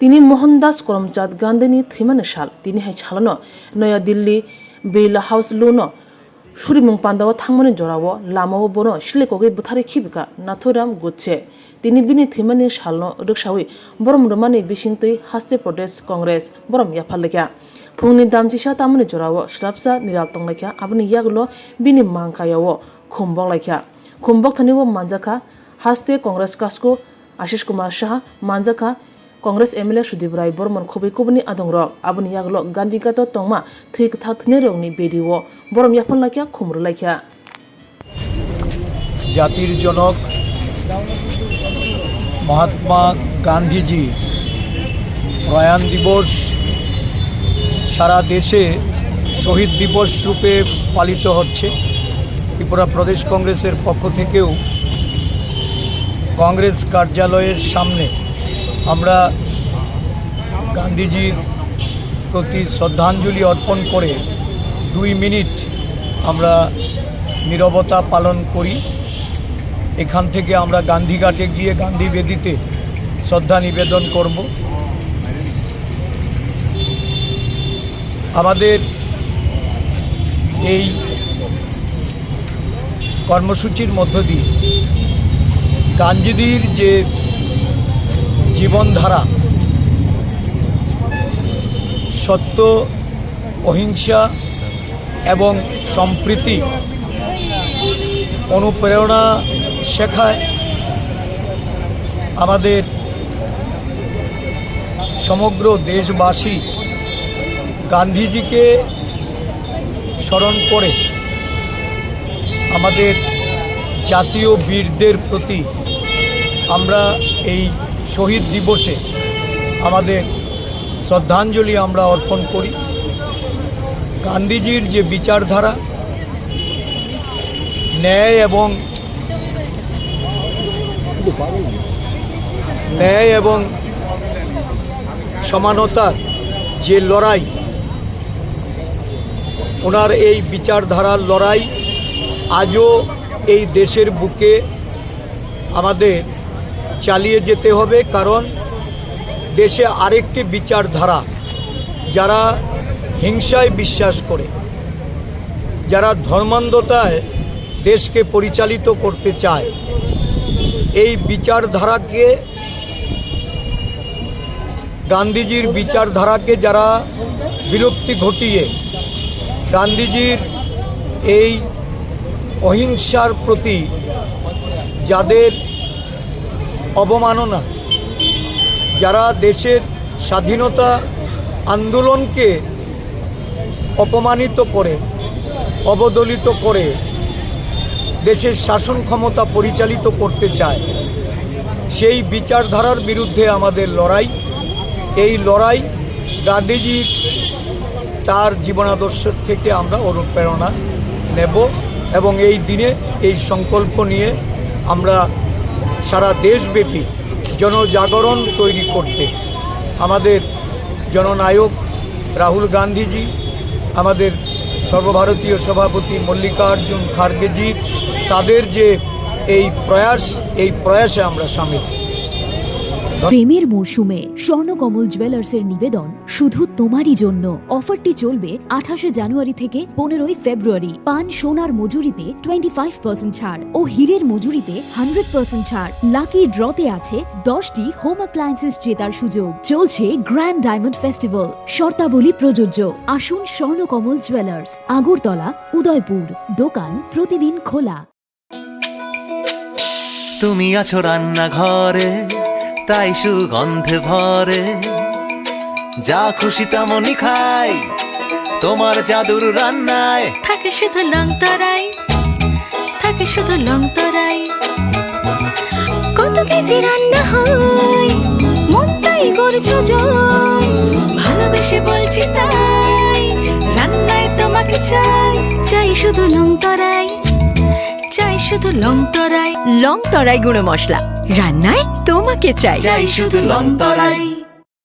তিনি মোহনদাস করমচাঁদ গান্ধীনি थैमानि साल তিনি हाय छालानो नया दिल्ली बेला हाउस लुनो सुरिमुं पान्दाव थांमानि जरावो लामाव बोनो सिलेकोगे बुथारे खिबिका नाथुराम गुच्छे তিনি बिनि थैमानि सालनो रक्षावै बरम रमानि बिसिंतै हास्ते प्रदेश कांग्रेस बरम याफालेख्या फुंनि दामजिसा तामनि जरावो स्लाबसा निराल तंलाख्या आबनि यागलो बिनि मांकायावो खुमबंलाख्या खुमबक थनिवो मानजाखा हास्ते कांग्रेस कास्को आशीष कुमार शाह मानजाखा कांग्रेस एमएलए सुदीप राय बर्मन खुबैकुबनि आदंरक आबनि यागलो गानबिगात तंमा थैक थाथने रंनि बेदिवो बरम याफानलाख्या खुमरुलाख्या জাতির জনক মহাত্মা গান্ধীজি প্রয়াণ দিবস সারা দেশে শহীদ দিবস রূপে পালিত হচ্ছে। ত্রিপুরা প্রদেশ কংগ্রেসের পক্ষ থেকেও কংগ্রেস কার্যালয়ের সামনে আমরা গান্ধীজির প্রতি শ্রদ্ধাঞ্জলি অর্পণ করে 2 মিনিট আমরা নীরবতা পালন করি। এখান থেকে আমরা গান্ধীঘাটে গিয়ে গান্ধী বেদিতে শ্রদ্ধা নিবেদন করব। আমাদের এই কর্মসূচির মধ্য দিয়ে গান্ধীজির যে জীবনধারা সত্য, অহিংসা এবং সম্প্রীতি অনুপ্রেরণা শেখায়, আমাদের সমগ্র দেশবাসী গান্ধীজিকে স্মরণ করে আমাদের জাতীয় বীরদের প্রতি আমরা এই শহীদ দিবসে আমাদের শ্রদ্ধাঞ্জলি আমরা অর্পণ করি। গান্ধীজির যে বিচারধারা, ন্যায় এবং সমানতার যে লড়াই, ওনার এই বিচারধারার লড়াই আজও এই দেশের বুকে আমাদের চালিয়ে যেতে হবে। কারণ দেশে আরেকটি বিচারধারা, যারা হিংসায় বিশ্বাস করে, যারা ধর্মান্ধতায় দেশকে পরিচালিত করতে চায়, এই বিচারধারাকে, গান্ধীজির বিচারধারাকে যারা বিলুপ্তি ঘটিয়ে গান্ধীজির এই অহিংসার প্রতি যাদের অবমাননা, যারা দেশের স্বাধীনতা আন্দোলনকে অপমানিত করে, অবদলিত করে দেশের শাসন ক্ষমতা পরিচালিত করতে চায়, সেই বিচারধারার বিরুদ্ধে আমাদের লড়াই। এই লড়াই গান্ধীজি তার জীবনাদর্শ থেকে আমরা অনুপ্রেরণা নেব এবং এই দিনে এই সংকল্প নিয়ে আমরা সারা দেশব্যাপী জনজাগরণ তৈরি করতে আমাদের জননায়ক রাহুল গান্ধীজি, আমাদের সর্বভারতীয় সভাপতি মল্লিকার্জুন খার্গেজি, তাদের যে এই প্রয়াসে আমরা সামিল। প্রেমের মরশুমে স্বর্ণকমল জুয়েলার্সের নিবেদন শুধু তোমারই জন্য। অফারটি চলবে 28 জানুয়ারি থেকে 15 ফেব্রুয়ারি। পান সোনার মজুরিতে 25% ছাড় ও হীরের মজুরিতে 100% ছাড়। লাকি ড্রতে আছে 10টি হোম অ্যাপ্লায়েন্সেস জেতার সুযোগ। চলছে গ্র্যান্ড ডায়মন্ড ফেস্টিভ্যাল, শর্তাবলী প্রযোজ্য। আসুন স্বর্ণকমল জুয়েলার্স, আগরতলা, উদয়পুর। দোকান প্রতিদিন খোলা। তুমি আছো রান্নাঘরে, তাই সুগন্ধে ভরে, যা খুশি তেমনই খাই, তোমার জাদুর রান্নায় থাকে শুধু লং তরাই, থাকে শুধু লং তরাই। কত কেজি রান্না হয়, মনটাই করছো জয়, ভালোবেসে বলছি তাই, রান্নায় তোমাকে চাই, চাই শুধু লং তরাই, চাই শুধু লং তরাই। লং তরাই গুঁড়ো মশলা, রান্নায় তোমাকে চাই, চাই শুধু লং তরাই।